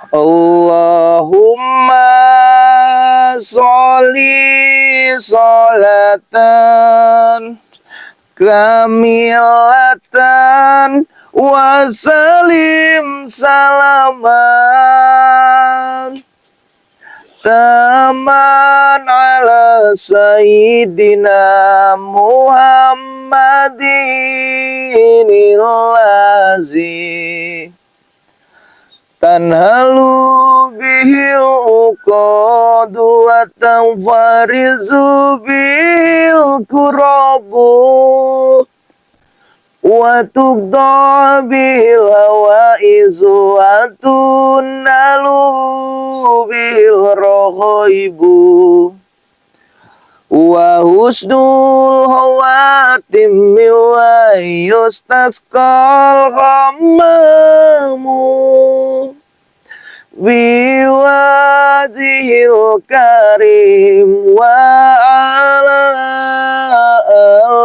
Allahumma sholli sholatan kamilatan wa salim salaman taman ala sayyidina Muhammadin lazi tanhalu bihil uqadu wa tanfarizu bil kurabu wa tugda bil hawaizu wa tunalu bil rohaibu wa husnul hawatim wa yustasqal ghamamu biwajihil karim wa ala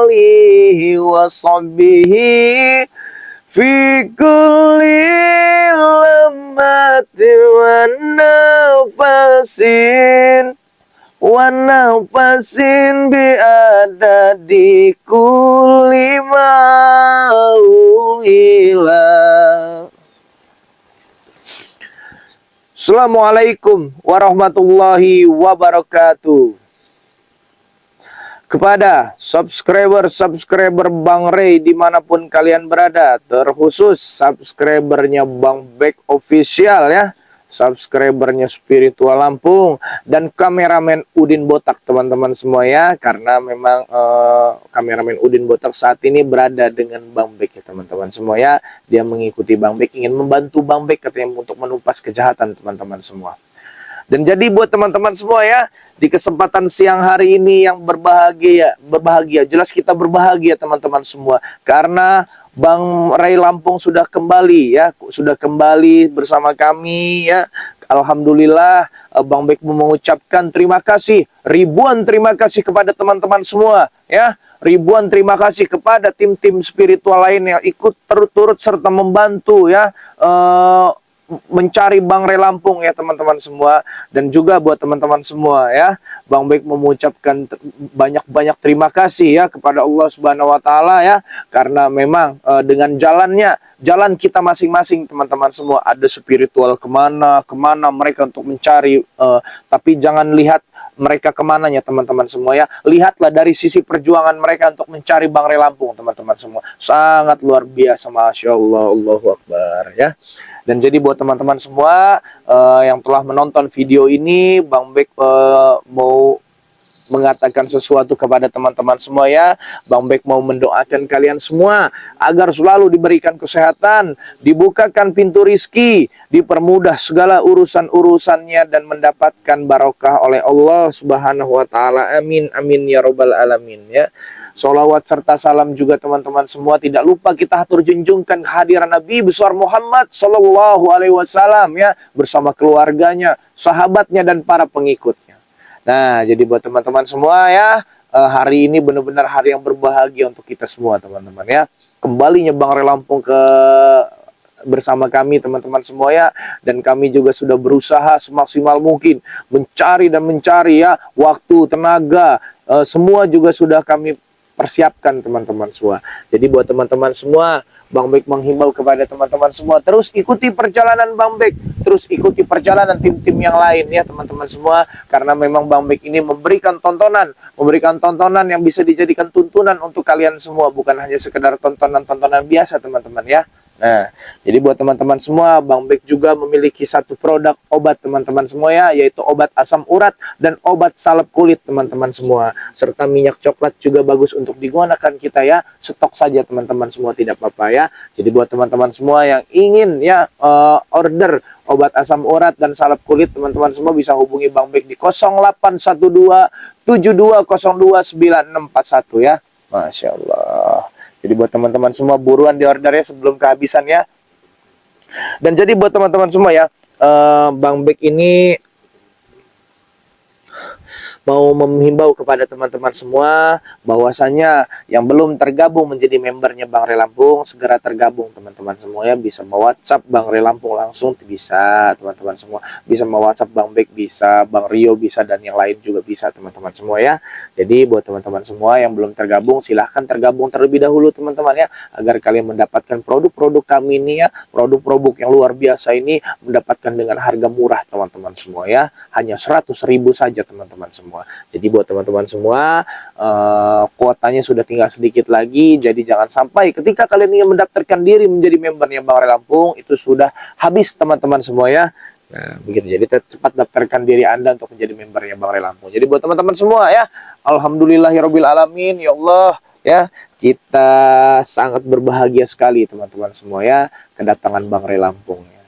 alihi wa sahbihi fi kulli lamati wa nafasin bi adadi kulli mauila. Assalamualaikum warahmatullahi wabarakatuh. Kepada subscriber Bang Ray dimanapun kalian berada, terkhusus subscribernya Bang Bek Official ya, subscribernya Spiritual Lampung, dan kameramen Udin Botak teman-teman semua ya. Karena memang kameramen Udin Botak saat ini berada dengan Bang Bek ya teman-teman semua ya. Dia mengikuti Bang Bek, ingin membantu Bang Bek katanya untuk menumpas kejahatan teman-teman semua. Dan jadi buat teman-teman semua ya, di kesempatan siang hari ini yang berbahagia, jelas kita berbahagia teman-teman semua, karena Bang Ray Lampung sudah kembali ya, sudah kembali bersama kami ya. Alhamdulillah, Bang Bek mengucapkan terima kasih, ribuan terima kasih kepada teman-teman semua ya. Ribuan terima kasih kepada tim-tim spiritual lain yang ikut turut serta membantu ya, mencari Bang Ray Lampung ya teman-teman semua. Dan juga buat teman-teman semua ya, Bang Bek mengucapkan banyak-banyak terima kasih ya kepada Allah Subhanahu wa taala ya, karena memang dengan jalan kita masing-masing teman-teman semua, ada spiritual kemana mereka untuk mencari, tapi jangan lihat mereka kemananya teman-teman semua ya, lihatlah dari sisi perjuangan mereka untuk mencari Bang Ray Lampung teman-teman semua, sangat luar biasa, Masya Allah, Allahu Akbar ya. Dan jadi buat teman-teman semua yang telah menonton video ini, Bang Bek mau mengatakan sesuatu kepada teman-teman semua ya. Bang Bek mau mendoakan kalian semua agar selalu diberikan kesehatan, dibukakan pintu rizki, dipermudah segala urusan-urusannya, dan mendapatkan barokah oleh Allah Subhanahu wa taala. Amin amin ya robbal alamin ya. Sholawat serta salam juga teman-teman semua tidak lupa kita hatur junjungkan kehadiran Nabi besar Muhammad Sallallahu Alaihi Wasallam ya, bersama keluarganya, sahabatnya, dan para pengikutnya. Nah, jadi buat teman-teman semua ya, hari ini benar-benar hari yang berbahagia untuk kita semua teman-teman ya. Kembalinya Bang Ray Lampung bersama kami teman-teman semua ya, dan kami juga sudah berusaha semaksimal mungkin mencari ya, waktu, tenaga, semua juga sudah kami persiapkan teman-teman semua. Jadi buat teman-teman semua, Bang Bek menghimbau kepada teman-teman semua, terus ikuti perjalanan Bang Bek, terus ikuti perjalanan tim-tim yang lain ya teman-teman semua, karena memang Bang Bek ini memberikan tontonan yang bisa dijadikan tuntunan untuk kalian semua, bukan hanya sekedar tontonan biasa teman-teman ya. Nah, jadi buat teman-teman semua, Bang Bek juga memiliki satu produk obat teman-teman semua ya, yaitu obat asam urat dan obat salep kulit teman-teman semua, serta minyak coklat juga bagus untuk digunakan kita ya. Stok saja teman-teman semua, tidak apa-apa ya. Jadi buat teman-teman semua yang ingin ya order obat asam urat dan salep kulit, teman-teman semua bisa hubungi Bang Bek di 0812 7202 9641 ya. Masya Allah. Jadi buat teman-teman semua, buruan di ordernya sebelum kehabisan ya. Dan jadi buat teman-teman semua ya, Bang Bek mau menghimbau kepada teman-teman semua bahwasanya yang belum tergabung menjadi membernya Bang Ray Lampung, segera tergabung teman-teman semua ya. Bisa mau WhatsApp Bang Ray Lampung langsung bisa teman-teman semua, bisa mau WhatsApp Bang Bek bisa, Bang Rio bisa, dan yang lain juga bisa teman-teman semua ya. Jadi buat teman-teman semua yang belum tergabung, silahkan tergabung terlebih dahulu teman-teman ya, agar kalian mendapatkan produk-produk kami ini ya, produk-produk yang luar biasa ini, mendapatkan dengan harga murah teman-teman semua ya, hanya 100.000 saja teman-teman semua. Jadi buat teman-teman semua, kuotanya sudah tinggal sedikit lagi, jadi jangan sampai ketika kalian ingin mendaftarkan diri menjadi membernya Bang Ray Lampung itu sudah habis teman-teman semua ya. Nah, begitu. Jadi cepat daftarkan diri Anda untuk menjadi membernya Bang Ray Lampung. Jadi buat teman-teman semua ya, alhamdulillahirabbil alamin ya Allah ya, kita sangat berbahagia sekali teman-teman semua ya kedatangan Bang Ray Lampung ya.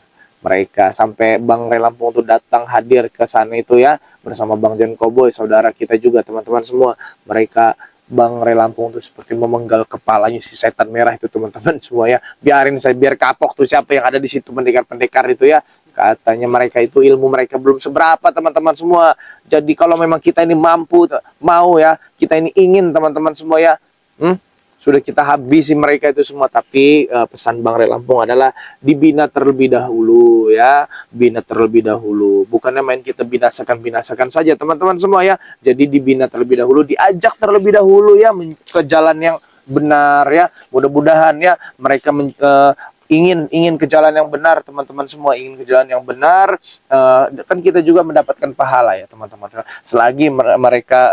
Mereka sampai Bang Ray Lampung tuh datang hadir ke sana itu ya bersama Bang John Cowboy, saudara kita juga teman-teman semua. Mereka Bang Ray Lampung tuh seperti memenggal kepalanya si setan merah itu teman-teman semua ya. Biarin saya, biar kapok tuh siapa yang ada di situ, pendekar-pendekar itu ya. Katanya mereka itu ilmu mereka belum seberapa teman-teman semua. Jadi kalau memang kita ini mampu, mau ya, kita ini ingin teman-teman semua ya, sudah kita habisi mereka itu semua. Tapi pesan Bang Ray Lampung adalah dibina terlebih dahulu ya, bina terlebih dahulu. Bukannya main kita binasakan saja teman-teman semua ya. Jadi dibina terlebih dahulu, diajak terlebih dahulu ya ke jalan yang benar ya. Mudah-mudahan ya mereka ingin ke jalan yang benar teman-teman semua, ingin ke jalan yang benar, kan kita juga mendapatkan pahala ya teman-teman. Selagi mereka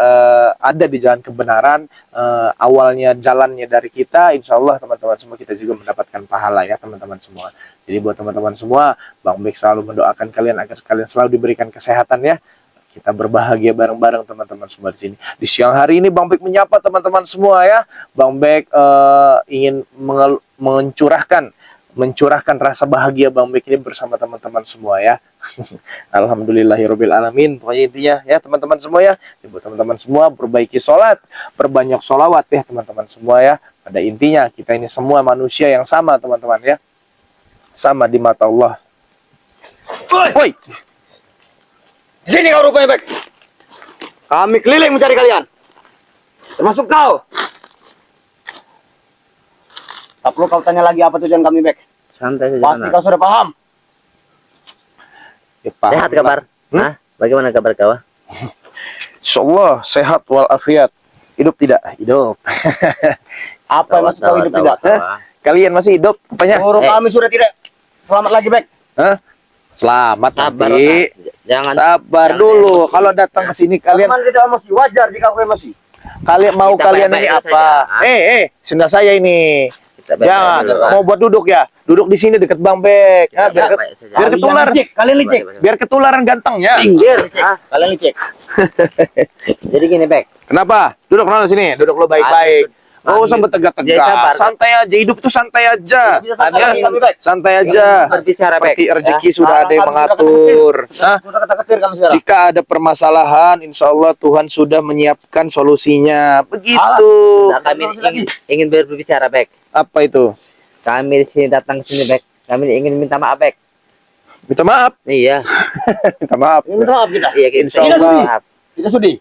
ada di jalan kebenaran, awalnya jalannya dari kita, insya Allah teman-teman semua kita juga mendapatkan pahala ya teman-teman semua. Jadi buat teman-teman semua, Bang Bek selalu mendoakan kalian agar kalian selalu diberikan kesehatan ya. Kita berbahagia bareng-bareng teman-teman semua di sini. Di siang hari ini Bang Bek menyapa teman-teman semua ya. Bang Bek ingin mencurahkan rasa bahagia Bang Bek ini bersama teman-teman semua ya. Alhamdulillahirabbil alamin. Pokoknya intinya ya teman-teman semua ya, buat teman-teman semua perbaiki sholat, perbanyak sholawat ya teman-teman semua ya. Pada intinya kita ini semua manusia yang sama teman-teman ya, sama di mata Allah. Woi, sini kau rupanya Bek. Kami keliling mencari kalian, termasuk kau. Tak perlu kau tanya lagi apa tujuan kami Bek. Santai saja. Pasti kau sudah paham. Ya, paham. Sehat kabar? Hah? Bagaimana kabar kau? Insyaallah sehat walafiat. Hidup tidak? Hidup. Apa yang maksud kau hidup tidak? Kalian masih hidup? Apanya? Guru kami sudah tidak selamat lagi Bek. Hah? Selamat Sabar, nanti. jangan Sabar jangan dulu. emosi. Kalau datang ke sini kalian Teman tidak emosi, wajar jika kau emosi. kalian mau Kita kalian baik-baik ini saja. apa? Senda saya ini. Kita baik-baik Jangan dulu, mau buat duduk ya. Duduk di sini dekat Bang Bek. Kita Biar baik-baik saja. biar ketular. Kalian licik. Biar ketularan gantengnya. Pinggir. Kalian licik. Jadi gini Bek. Kenapa? Duduk Ronald sini. Duduk lo baik-baik. Gak usah Jadi bertegak-tegak. sabar. Santai aja. Hidup itu santai aja. Bisa santai, kami baik. Santai aja. Berbicara Bek. Seperti rezeki Ya. sudah ada yang mengatur. Hah? Sudah kata-katir kami sekarang. Jika ada permasalahan, insya Allah Tuhan sudah menyiapkan solusinya. Begitu. Nah, kami ingin berbicara Bek. Apa itu? Kami di sini datang ke sini Bek. Kami ingin minta maaf Bek. Minta maaf. Iya. Minta maaf. Ini maaf kita. Iya kita Insya ingin Allah. maaf. Tidak sudi.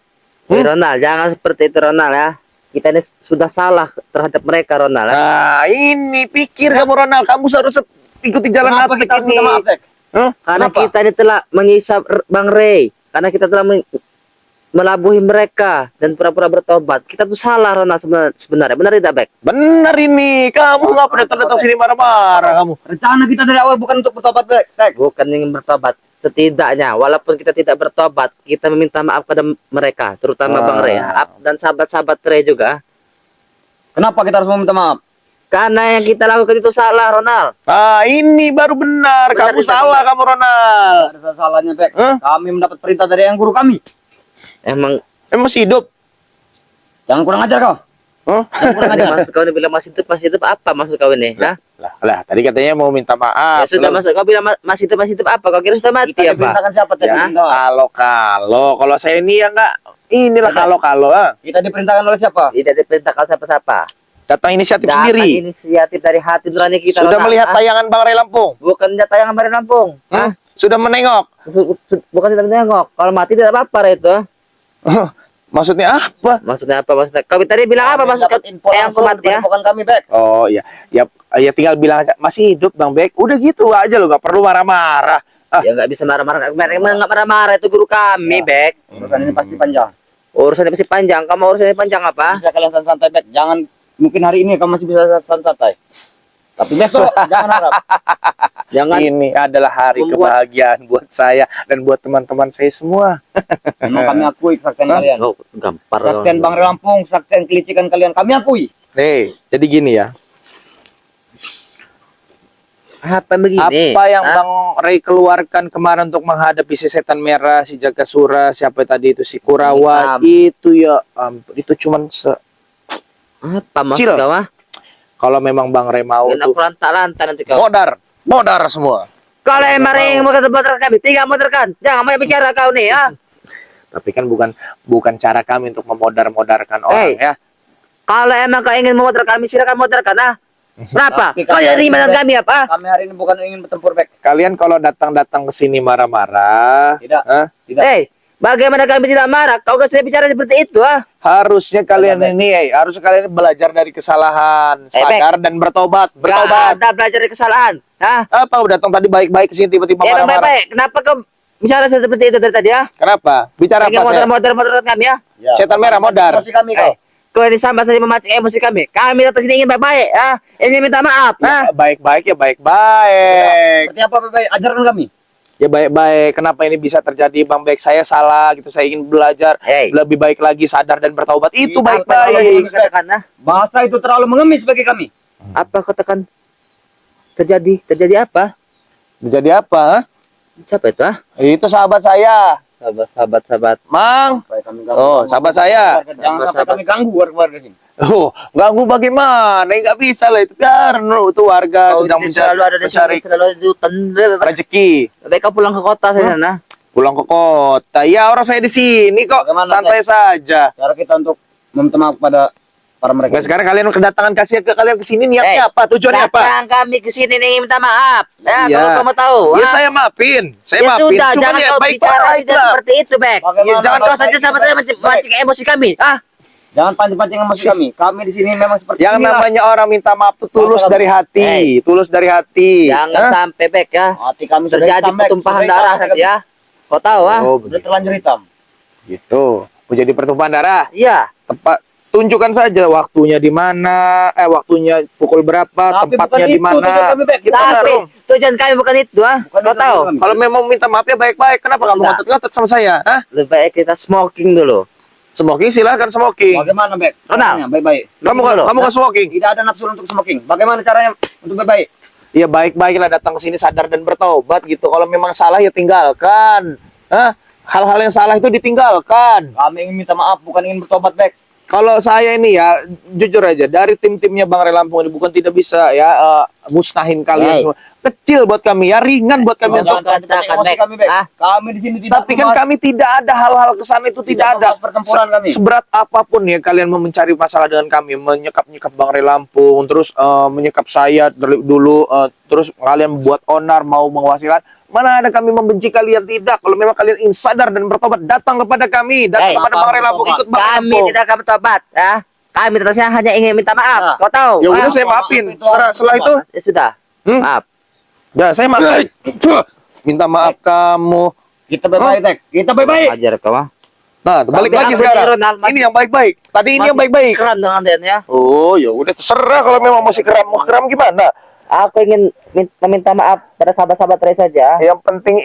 Ronald, jangan seperti itu Ronald ya. Kita ini sudah salah terhadap mereka Ronald ya. Nah, ini pikir kamu Ronald. Kamu seharusnya ikuti jalan Kenapa hati kita harus ini. minta maaf Bek? Hah? Karena Kenapa? kita ini telah mengisap Bang Ray. Karena kita telah melabuhi mereka dan pura-pura bertobat. Kita tuh salah Ronald sebenarnya. Benar tidak Bek? Benar ini. Kamu nggak pernah datang sini marah-marah kamu. Rencana kita dari awal bukan untuk bertobat Bek. Bukan ingin bertobat. Setidaknya, walaupun kita tidak bertobat, kita meminta maaf kepada mereka, terutama Bang Ray dan sahabat-sahabat Ray juga. Kenapa kita harus meminta maaf? Karena yang kita lakukan itu salah, Ronald. Ah, ini baru benar. Benar, Kamu tidak salah, benar. kamu Ronald. Tidak ada salahnya Bek. Hah? Kami mendapat perintah dari yang guru kami. Emang Masih hidup? Jangan kurang ajar kau. Hah? Jangan kurang ajar. maksud kau ini bilang masih hidup apa maksud kau ini? Hah? Lah, tadi katanya mau minta maaf. Ya sudah maksud kau bilang masih hidup apa? Kau kira sudah mati Kita apa? diperintahkan siapa tadi? Ya, minta maaf? kalau saya ini ya enggak. Inilah kalau Kita diperintahkan oleh siapa? Tidak diperintahkan siapa-siapa. datang inisiatif Datang sendiri. inisiatif dari hati nurani kita. Sudah Ronald. melihat Hah? tayangan Bang Ray Lampung. Bukan tayangan Bang Ray Lampung. Hah? Sudah menengok. Bukan tidak menengok. Kalau mati tidak apa-apa itu. Maksudnya apa? Maksudnya apa? Maksudnya kami tadi bilang apa? Maksud Dapat info yang langsung kumat ya? bukan kami, Bek. Oh iya, ya tinggal bilang aja masih hidup Bang Bek. Udah gitu aja lo, nggak perlu marah-marah. Ya nggak bisa marah-marah. Memang nggak marah-marah itu guru kami, Ya. Bek. Urusan ini pasti panjang. Urusannya pasti panjang. Kamu urusannya panjang apa? Bisa kalian santai, Bek. Jangan, mungkin hari ini kamu masih bisa santai. Tapi besok jangan harap. Jangan Ini adalah hari membuat- kebahagiaan buat saya dan buat teman-teman saya semua. Memang kami akui kesaktian kalian. Oh, gampar. Kesaktian Bang Ray Lampung, kesaktian kelicikan kalian kami akui. Nih, jadi gini ya. Apa begini? Apa yang Hah? Bang Ray keluarkan kemarin untuk menghadapi si setan merah, si Jagasura, siapa tadi itu si Kurawa, itu ya itu cuman Apa maksud Cil. kau ah? kalau memang Bang Ray mau Kena tuh lantak-lantak nanti kau. modar semua. Kalau emang yang mau motor kami, tinggal motorkan. Jangan banyak bicara kau nih ya. Tapi kan bukan cara kami untuk memodar-modarkan orang Hey. ya. Kalau emang kau ingin memotor kami, silakan motorkan ah. Berapa? Tapi Kau kami- yang terima dengan kami apa? Kami hari ini bukan ingin bertempur, Bek. Kalian kalau datang ke sini marah-marah, Tidak. hah? Tidak. Hei, bagaimana kami tidak marah? Kau gak saya bicara seperti itu ah? Harusnya kalian Bek. ini, harusnya kalian belajar dari kesalahan, Bek. sadar dan bertobat. Gak ada belajar dari kesalahan. Ah, Apa datang tadi baik-baik ke sini tiba-tiba ya bang marah-marah? baik. Kenapa kau bicara seperti itu dari tadi ah? Kenapa? Bicara Ingin apa saya? motor kami ah? Ya, Setan merah modar. Emosi kami kau. Eh, kau ini sama saja memancing emosi kami. Kami datang sini ingin baik-baik ah. Ingin minta maaf ah. Ya, baik-baik ya baik-baik. Seperti apa, Bek? Ajarkan kami. Ya baik-baik. Kenapa ini bisa terjadi Bang Bek? Saya salah gitu. Saya ingin belajar Hei. lebih baik lagi, sadar dan bertaubat. Itu Iya, baik-baik. Apa katakan ah? Bahasa itu terlalu mengemis bagi kami. Apa katakan? Terjadi apa? Jadi apa? Ha? Siapa itu ah? Itu sahabat saya, Sahabat. Mang. Supaya kami Oh, sahabat saya. Jangan sampai Sahabat. kami ganggu warga sini. Oh, ganggu bagaimana? Nggak bisa lah itu kan. Itu warga Kau sedang ini selalu ada di mencari sini, selalu di hutan. rezeki. Mereka pulang ke kota sana. Pulang ke kota. Ya orang saya di sini kok. Bagaimana, Santai saja. Cara kita untuk meminta maaf pada para mereka. Nah, sekarang kalian kedatangan kalian ke sini niatnya apa? Tujuannya apa? Datang kami ke sini ingin minta maaf. Ya, Iya. kalau kamu tahu. Ya ah. saya maafin. Saya Ya maafin. sudah, Cuman jangan ya kau bicara baik-baik tidak lah. seperti itu, Bek. Bagaimana Ya, jangan Kau baik-baik saja sama saya baik-baik? mancing emosi kami. Ah, Jangan pancing-pancing emosi kami. Kami di sini memang seperti Yang inilah. namanya orang minta maaf tuh tulus Maaf, dari hati, Hey. tulus dari hati. jangan Hah? sampai, Bek ya. Hati kami sudah Terjadi hitam, Bek. pertumpahan Sudah hitam darah hati nanti kami. ya. Kau tahu ah? Oh, Sudah terlanjur hitam. gitu. Menjadi pertumpahan darah. Iya. Tepat. Tunjukkan saja waktunya di mana, waktunya pukul berapa, Tapi tempatnya bukan di itu tujuan mana. kami, Bek. Kita Gimana, Tapi Rom? tujuan kami bukan itu ah. Bukan Kau itu tahu? tujuan kami. Kalau memang minta maaf ya baik-baik. Kenapa kamu Enggak. ngotot-ngotot sama saya? Hah? Lebih baik kita smoking dulu. Smoking silahkan smoking. Bagaimana, Bek? Ronald. Caranya, baik-baik. Kamu nggak smoking? Tidak ada nafsu untuk smoking. Bagaimana caranya untuk baik-baik? Ya baik-baiklah datang ke sini sadar dan bertobat gitu. Kalau memang salah ya tinggalkan. Hah? Hal-hal yang salah itu ditinggalkan. Kami ingin minta maaf, bukan ingin bertobat, Bek. Kalau saya ini ya jujur aja dari tim-timnya Bang Ray Lampung ini bukan tidak bisa ya musnahin kalian Hey. semua. Kecil buat kami ya, ringan buat kami Jangan untuk. katakan, emosi Bek. kami, Bek. Ah. Kami di sini tidak Tapi kan membahas- kami tidak ada hal-hal kesana itu tidak ada. membahas pertempuran kami. Seberat apapun ya kalian mau mencari masalah dengan kami, menyekap-nyekap Bang Ray Lampung, terus menyekap saya dulu, terus kalian buat onar mau mengwasilan. Mana ada kami membenci kalian, tidak. Kalau memang kalian ingin sadar dan bertobat, datang kepada kami, datang Hey. kepada Bang Ray Lampung, ikut Bang Ray Kami Lampung. tidak akan bertobat ya. Kami terusnya hanya ingin minta maaf. Nah. Kau tahu? Ya udah Ah, saya maafin. Maaf itu Setelah itu, ya sudah. Maaf. ya saya maafin. Minta maaf kamu. Kita baik-baik, Bek. Kita baik-baik. Ajar kau ah. Nah, balik Tapi lagi aku sekarang. ini Ronald, Ini yang baik-baik. Tadi ini yang baik-baik. Keren dengan Dan ya. Oh, ya udah terserah kalau memang masih kram. Mau kram gimana? Aku ingin meminta maaf pada sahabat-sahabat Ray saja. Yang penting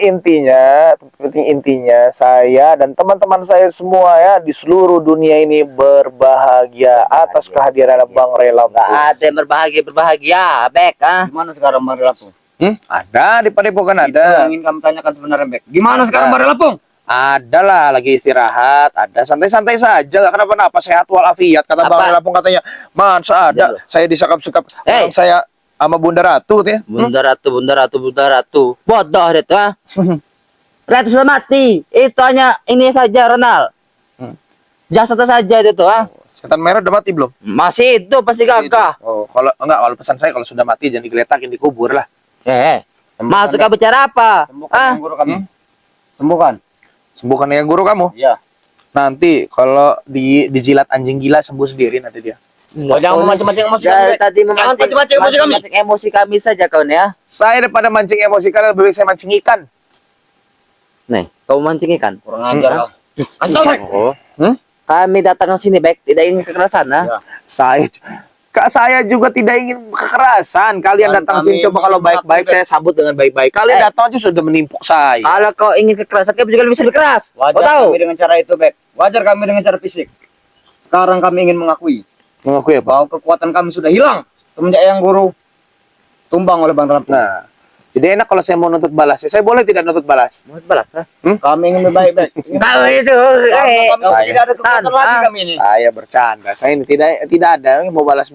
intinya saya dan teman-teman saya semua ya di seluruh dunia ini berbahagia atas kehadiran Bang Ray Lampung. Gak ada yang berbahagia, Bek ah. Gimana sekarang Bang Ray Lampung? Ada di Padepokan Itu ada. yang ingin kami tanyakan sebenarnya, Bek. Gimana Ada. sekarang Bang Ray Lampung? Ada lah lagi istirahat, ada santai-santai saja, gak kenapa-napa, sehat walafiat kata Bang Apa? Ray Lampung katanya. Masa ada saya disekap-sekap Hey. orang saya sama Bunda Ratu ya. Bunda Ratu. Bodoh itu ah. Ratu sudah mati. Itu hanya ini saja, Ronald. Jasadnya saja itu ah. Setan merah udah mati belum? Masih itu pasti gagah. Oh, kalau pesan saya kalau sudah mati jangan digeletakin, dikubur lah. Maksud kau bicara apa? Sembuhkan Ah, yang guru kami. Sembuhkan. Sembuhkan yang guru kamu. Iya. Nanti kalau dijilat anjing gila sembuh sendiri nanti dia. Oh, jangan memancing-mancing emosi kami, Dari Bek. tadi Jangan memancing pancing-pancing emosi kami. mancing emosi kami saja kawan ya. Saya daripada mancing emosi kalian lebih baik saya mancing ikan. Nih, kau mancing ikan. Kurang ajar kau. Kasih tahu, Bek. Oh. Hmm? Kami datang ke sini baik tidak ingin kekerasan Ya. ah. Saya juga tidak ingin kekerasan. Kalian Dan datang kami sini coba kalau baik-baik mengakui, saya sambut dengan baik-baik. Kalian datang aja sudah menimpuk saya. Kalau kau ingin kekerasan, kau juga bisa lebih keras. Kau Wajar tahu? kami dengan cara itu, Bek. Wajar kami dengan cara fisik. Sekarang kami ingin mengakui Mengakui apa? bahwa kekuatan kami sudah hilang semenjak yang guru tumbang oleh Bang Rampung. Nah, jadi enak kalau saya mau nuntut balas. Saya boleh tidak nuntut balas? Mau balas ah? Kami ingin lebih baik, Bek. Kau itu, Karena kami saya- tidak ada kekuatan Tan, lagi ah. kami ini. Saya bercanda. Saya ini tidak ada yang mau balas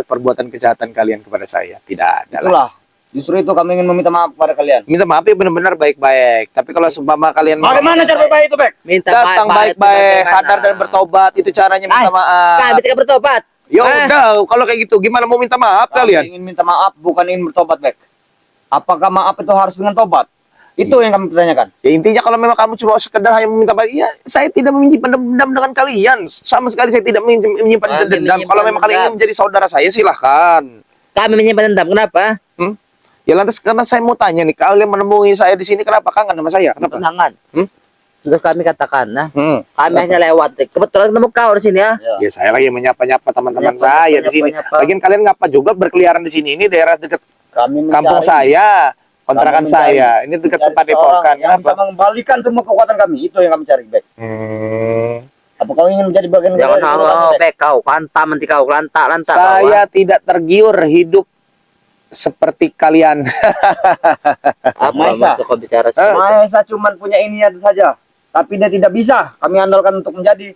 perbuatan kejahatan kalian kepada saya. Tidak ada lah. Itulah. Justru itu kami ingin meminta maaf kepada kalian. Minta maaf ya benar-benar baik-baik. Tapi kalau seumpama kalian Bagaimana cara baik itu, Bek? minta datang baik-baik, sadar dan bertobat, itu caranya minta maaf. Kami tidak bertobat. Ya Ah. udah, kalau kayak gitu gimana mau minta maaf Kami kalian? ingin minta maaf, bukan ingin bertobat, Bek. Apakah maaf itu harus dengan tobat? Itu yang kami pertanyakan. Ya intinya kalau memang kamu cuma sekedar hanya meminta maaf, ya saya tidak menyimpan dendam dengan kalian. Sama sekali saya tidak menyimpan Kami dendam. menyimpan Kalau memang kalian dendam. ingin menjadi saudara saya silahkan. Kami menyimpan dendam. Kenapa? Ya lantas karena saya mau tanya nih, kalian menemui saya di sini kenapa kangen sama saya? Kenapa? Tenangan. Hmm? Sudah kami katakan, nah. Hmm. Kami hanya lewat. Kebetulan ketemu kau di sini ya. Ya saya lagi menyapa-nyapa teman-teman Menyapa, saya di sini. menyapa. Lagian kalian ngapa juga berkeliaran di sini? Ini daerah dekat Kami kampung mencari- saya, kontrakan Kami mencari- saya. Ini dekat mencari tempat seorang depokan. yang bisa Kenapa? mengembalikan semua kekuatan kami. Itu yang kami cari, Bek. Apa kau ingin menjadi bagian Jangan dari mau kekuatan, Bek? bek kau. Lantak nanti kau. Lantak kau. Saya tidak tergiur hidup seperti kalian. Apa Maisa. maksud kau bicara seperti itu? Maesa cuma punya ini saja. Tapi dia tidak bisa. Kami andalkan untuk menjadi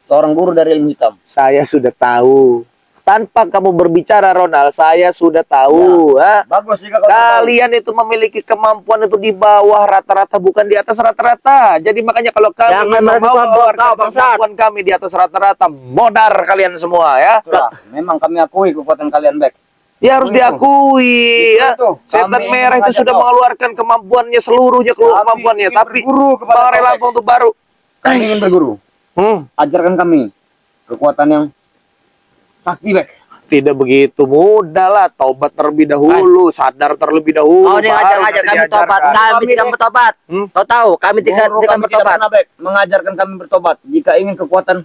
seorang guru dari ilmu hitam. Saya sudah tahu. Tanpa kamu berbicara, Ronald, saya sudah tahu. Ha? Bagus jika kau tahu. Kalian itu memiliki kemampuan itu di bawah rata-rata, bukan di atas rata-rata. Jadi makanya kalau kami Jangan memang merasa mau sombong mengeluarkan kau, bangsat. kemampuan kami di atas rata-rata, modar kalian semua ya. Itulah. Memang kami akui kekuatan kalian, Bek. Ya harus Itu. diakui ya. Itu. Setan Kami merah itu mengajak sudah kau. mengeluarkan kemampuannya seluruhnya keluar Kami kemampuannya, ingin tapi berguru kepada Bang Ray kau, Lampung itu baru. Kami ingin berguru. Ajarkan kami kekuatan yang sakti, Bek. Tidak begitu mudah lah, taubat terlebih dahulu, sadar terlebih dahulu. Oh, dia baru ngajar-ngajar nanti kami tobat. diajarkan. Kami Kami tidak nih. bertobat. Kau tahu, kami tidak Guru tidak kami tidak bertobat. pernah, Bek, mengajarkan kami bertobat. Jika ingin kekuatan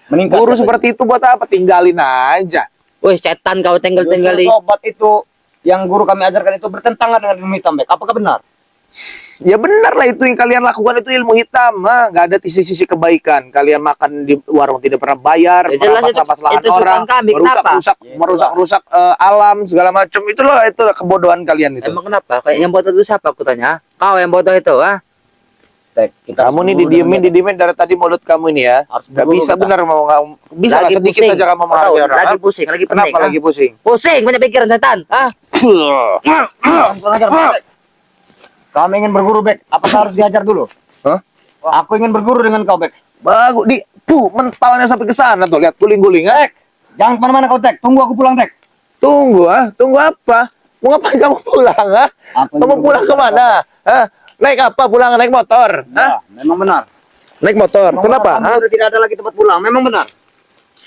meningkat. Guru Bek. seperti itu buat apa? Tinggalin aja. Wih, setan kau tinggal-tinggali. Justru tobat itu yang guru kami ajarkan itu bertentangan dengan ilmu hitam, Bek. Apakah benar? Ya benar lah itu yang kalian lakukan itu ilmu hitam. Nggak ada sisi-sisi kebaikan. Kalian makan di warung tidak pernah bayar, Ya jelas merampas-rampas lahan itu orang, sultan kami, kenapa? merusak alam segala macam. Itulah kebodohan kalian itu. Emang kenapa? Kayak yang bodoh itu siapa aku tanya? Kau yang bodoh itu, ah? Bek, kita Kamu harus nih berguru dengan didiemin dari tadi mulut kamu ini ya. Harus Gak berguru bisa kita. benar mau nggak bisa lah Lagi sedikit pusing. saja kamu Kau tahu, menghargai orang. lagi ah. pusing, lagi penting. Kenapa lagi pusing? Pusing, banyak pikiran setan. Ah? Kurang ajar, Bek. Kami ingin berguru, Bek. Apakah harus diajar dulu? Hah? Aku ingin berguru dengan kau, Bek. Bagus mentalnya sampai ke sana tuh, lihat guling-guling ah. Tek, jangan kemana-mana kau, Tek. Tunggu aku pulang, Tek. Tunggu apa? Mau ngapain kamu pulang ah? Aku ingin Kamu pulang berguru kemana? Hah? Naik apa? Pulang naik motor? Hah? Ya, memang benar. Naik motor. Memang Kenapa? Kami Hah? sudah tidak ada lagi tempat pulang. Memang benar.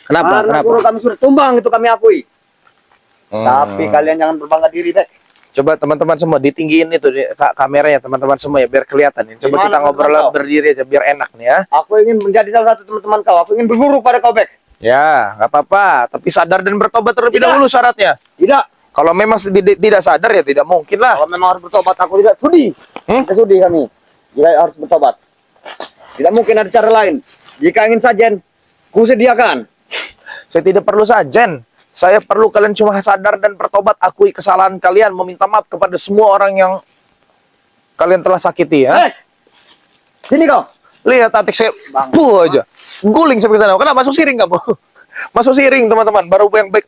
Kenapa? Karena Kenapa? guru kami sudah tumbang, itu kami akui. Hmm. Tapi kalian jangan berbangga diri, Bek. Coba teman-teman semua ditinggiin itu kameranya teman-teman semua ya biar kelihatan. Coba Gimana kita ngobrol menurut kau? berdiri aja biar enak nih ya. Aku ingin menjadi salah satu teman-teman kau. Aku ingin berguru pada kau, Bek. Ya, nggak apa-apa. Tapi sadar dan bertobat terlebih Tidak. dahulu syaratnya. Tidak. Kalau memang tidak sadar ya tidak mungkin lah. Kalau memang harus bertobat, aku tidak sudi. Tidak sudi kami. Jika harus bertobat. Tidak mungkin ada cara lain. Jika ingin sajen, kusediakan. Saya tidak perlu sajen. Saya perlu kalian cuma sadar dan bertobat, akui kesalahan kalian, meminta maaf kepada semua orang yang kalian telah sakiti ya. Sini kau. Lihat tatik saya aja. Guling sampai ke sana. Kenapa masuk siring kamu? Masuk siring teman-teman, baru yang baik.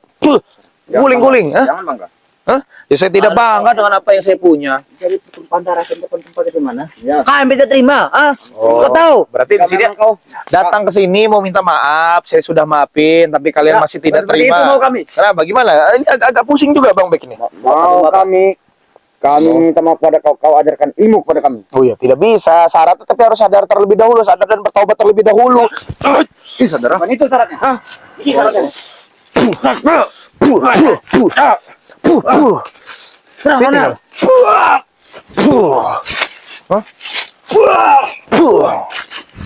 Guling-guling, hah? Jangan bangga. Hah? Ya saya tidak bangga dengan apa yang saya punya. Jadi tumpang darah tempat di mana? Ya. Kami tidak terima, ah? Kau tahu? Berarti di sini kau datang ke sini mau minta maaf, saya sudah maafin, tapi kalian Ya, masih tidak seperti terima. itu mau kami. Kenapa? Gimana? Ini agak pusing juga Bang Bek ini. mau kami Kami minta maaf pada kau, kau ajarkan ilmu kepada kami. Oh iya, tidak bisa. Syaratnya tapi harus sadar terlebih dahulu, sadar dan bertobat terlebih dahulu. Ih, saudara. Bukan itu syaratnya. Ah, Ini syaratnya. serang Ronald.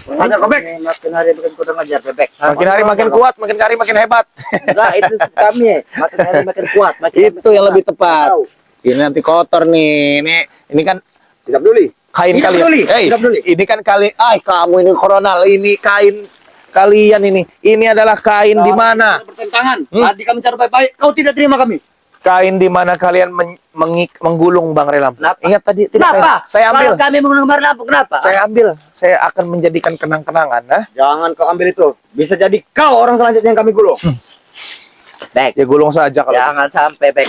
Ajar Bebek. Makin hari makin kurang ajar Bebek. Makin hari makin kuat, makin hari makin hebat. Enggak, itu kami. Makin hari makin kuat. Itu yang lebih tepat. Ini nanti kotor nih. Ini kan Tidak peduli. kain Tidak kalian. peduli, Hey, tidak peduli. ini kan kamu ini Ronald, ini kain kalian ini. Ini adalah kain di mana? Bertentangan. Tadi kami cara baik-baik, kau tidak terima kami. Kain di mana kalian menggulung Bang Relam. Kenapa? Ingat tadi tidak Kenapa? saya ambil. Kalau kami menggemar lampu, kenapa? Saya ambil. Saya akan menjadikan kenang-kenangan, nah. Jangan kau ambil itu. Bisa jadi kau orang selanjutnya yang kami gulung. Bek, Ya gulung saja kalau jangan sampai Bek.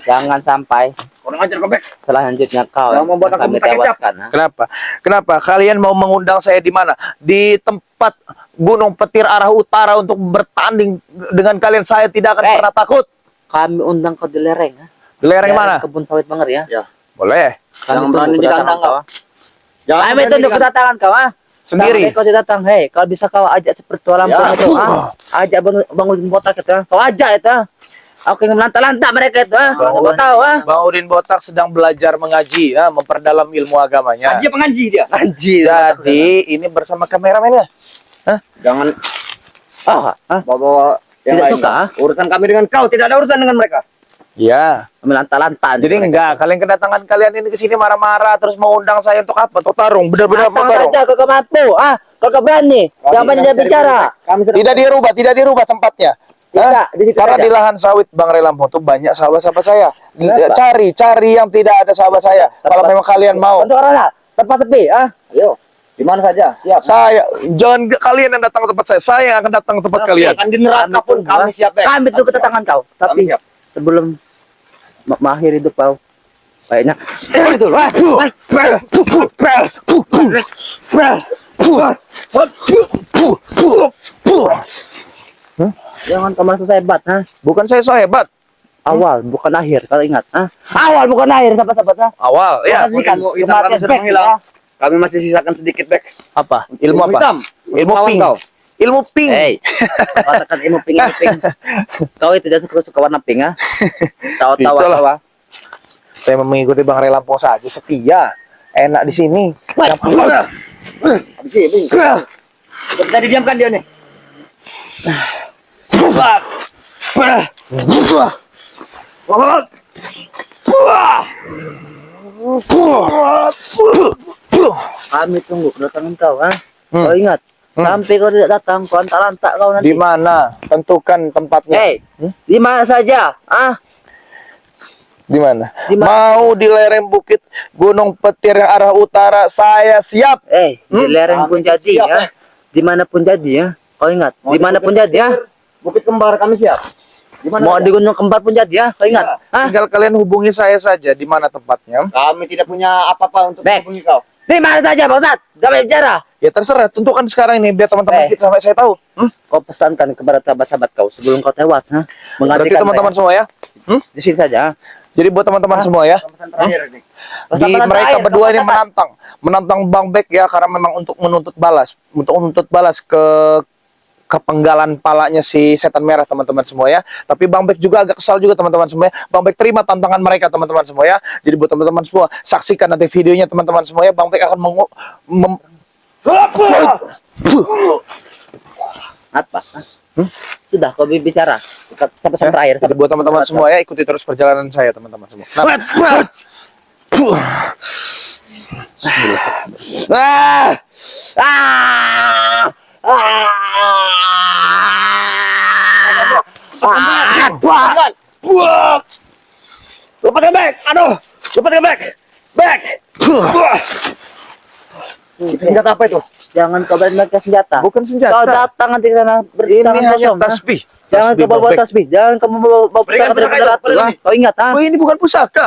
Jangan sampai Orang ajar Bebek. selanjutnya kau Yang membuat aku kami minta kecap. tewaskan. Ha? Kenapa? Kenapa? Kalian mau mengundang saya di mana? Di tempat Gunung Petir arah utara untuk bertanding dengan kalian. Saya tidak akan pernah takut. Kami undang kau di lereng. Ha? Di lereng mana? Kebun sawit Banger ya. Ya. Boleh. Jangan Kami berani tunggu ditantang kedatangan kau. kau. Ha? Jangan Kami berani tunggu ditantang. kedatangan kau. Ha? Sendiri. Sampai kau datang, hei, kalau bisa kau ajak seperti lampung Ya. itu, ajak bangun botak itu, kau ajak itu, aku ingin melantak-lantak mereka itu, kau tahu, Bang Udin Botak sedang belajar mengaji, ya, memperdalam ilmu agamanya. Dia pengaji dia. anjir. Jadi ini bersama kameramennya. Jangan bawa yang Tidak lain. suka, ah? Urusan kami dengan kau, tidak ada urusan dengan mereka. Ya. Melantak-lantak. Jadi enggak, kalian kedatangan kalian ini ke sini marah-marah terus mau undang saya untuk apa? Untuk tarung, benar-benar mau Datang tarung. saja, kau mampu, kau berani, jangan banyak bicara. Kami sedang Tidak dirubah tempatnya. Tidak, Hah? di situ Karena saja. di lahan sawit Bang Relampo itu banyak sahabat-sahabat saya. Kenapa? Cari yang tidak ada sahabat saya. Kalau memang kalian mau. Untuk orang tempat tepi, Ayo, di mana saja? Siap. Kalian yang datang ke tempat saya yang akan datang ke tempat kalian. Akan di neraka pun kami siap. Bek. Kami tunggu kedatangan kau, Kami tapi siap. sebelum mengakhiri hidup kau, baiknya jangan kau merasa hebat, Bukan saya so hebat. Awal bukan akhir, kalau ingat, awal bukan akhir, sahabat-sahabat, Awal, ya. Saksikan Ilmu hitam kami kematian sudah Bek, menghilang. ya. Kami masih sisakan sedikit, Bek. Apa? Ilmu apa? hitam. Ilmu Melawan pink. kau. Ilmu pink. Hei, katakan ilmu pink. Kau itu tidak suka warna pink, tahu-tahu Itulah. apa? Saya mengikuti Bang Relampo saja setia. Enak di sini. Habis ini. Bisa didiamkan dia nih. Kami tunggu kedatangan kau, Kau ingat, sampai kau tidak datang, kau antar-antar kau nanti. Di mana? Tentukan tempatnya. Hei, di mana saja, Di mana? Di mana? Mau di lereng bukit Gunung Petir yang arah utara, saya siap. Di lereng pun Kami jadi, siap, ya. Dimanapun jadi, ya. Kau ingat, Mau di dimanapun Bukit jadi, ya. Petir, Bukit Kembar kami siap. Di mana Mau saja? di Gunung Kembar pun jadi, ya. Kau ingat, Tinggal kalian hubungi saya saja di mana tempatnya. Kami tidak punya apa-apa untuk Bek. menghubungi kau. Di mana saja, Bangsat. Gak boleh bicara. Ya terserah, tentukan sekarang ini biar teman-teman kita sampai saya tahu. Kau pesankan kepada sahabat-sahabat kau sebelum kau tewas, Berarti menggantikan teman-teman mereka. semua ya. Di sini saja. Jadi buat teman-teman semua ya. Pesan terakhir nih. Pesan Mereka terakhir, berdua ini pesan menantang Bang Bek ya karena memang untuk menuntut balas ke kepenggalan palanya si setan merah teman-teman semua ya. Tapi Bang Bek juga agak kesal juga teman-teman semua ya. Bang Bek terima tantangan mereka teman-teman semua ya. Jadi buat teman-teman semua saksikan nanti videonya teman-teman semua ya. Bang Bek akan apa? Sudah kau bicara sampai terakhir. Jadi buat teman-teman semua ya ikuti terus perjalanan saya teman-teman semua. Nah. Lepaskan Bek. Aduh. Lepaskan Bek. Bek. Itu senjata apa itu? Jangan kau bermain senjata. Bukan Kau senjata. datang nanti ke sana Ini bertangan hanya kosong. tasbih. Jangan Tasbih kau bawa Bang Bek. tasbih. Jangan kamu bawa Berikan pusaka pusaka dari itu, ratu. berikan. Kau ingat, Oh, ini bukan pusaka.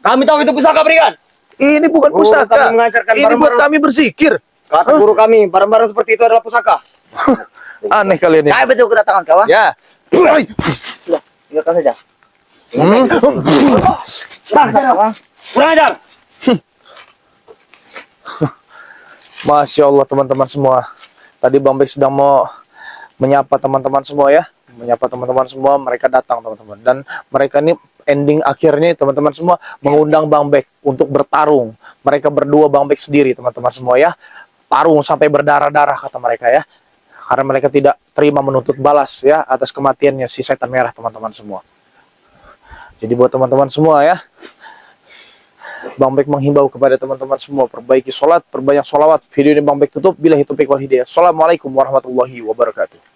Kami tahu itu pusaka berikan. Ini bukan Oh, pusaka. kami mengajarkan Ini buat barang-barang. kami berzikir. Kata guru kami, barang-barang seperti itu adalah pusaka. Aneh kalian ini. Kau betul kedatangan kau, Ya. Sudah, tinggalkan saja. Kurang ajar. Masya Allah teman-teman semua. Tadi Bang Bek sedang mau menyapa teman-teman semua ya. Menyapa teman-teman semua, mereka datang teman-teman. Dan mereka ini ending akhirnya teman-teman semua mengundang Bang Bek untuk bertarung. Mereka berdua Bang Bek sendiri teman-teman semua ya. Tarung sampai berdarah-darah kata mereka ya. Karena mereka tidak terima menuntut balas ya atas kematiannya si setan merah teman-teman semua. Jadi buat teman-teman semua ya, Bang Bek menghimbau kepada teman-teman semua, perbaiki sholat, perbanyak sholawat. Video ini Bang Bek tutup. Bila itu wal hidayah. Assalamualaikum warahmatullahi wabarakatuh.